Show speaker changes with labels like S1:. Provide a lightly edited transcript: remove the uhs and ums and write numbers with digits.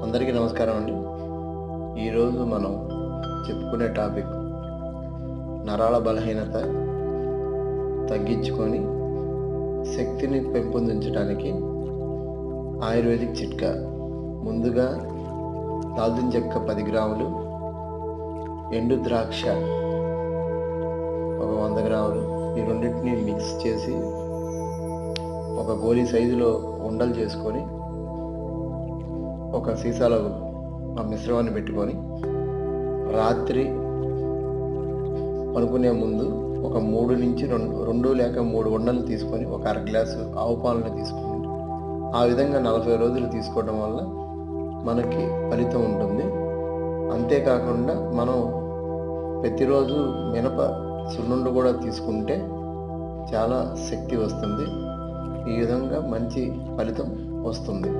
S1: అందరికీ నమస్కారం అండి. ఈరోజు మనం చెప్పుకునే టాపిక్ నరాల బలహీనత తగ్గించుకొని శక్తిని పెంపొందించడానికి ఆయుర్వేదిక్ చిట్కా. ముందుగా దాల్చిన చెక్క 10 గ్రాములు, ఎండు ద్రాక్ష ఒక 100 గ్రాములు, ఈ రెండింటిని మిక్స్ చేసి ఒక గోళీ సైజులో ఉండలు చేసుకొని ఒక సీసాలో ఆ మిశ్రమాన్ని పెట్టుకొని రాత్రి పడుకునే ముందు ఒక 3 నుంచి 2 లేక 3 ఉండలు తీసుకొని ఒక అర గ్లాసు ఆవు పాలను తీసుకుని ఆ విధంగా 40 రోజులు తీసుకోవడం వల్ల మనకి ఫలితం ఉంటుంది. అంతేకాకుండా మనం ప్రతిరోజు మినప సున్నుండ కూడా తీసుకుంటే చాలా శక్తి వస్తుంది. ఈ విధంగా మంచి ఫలితం వస్తుంది.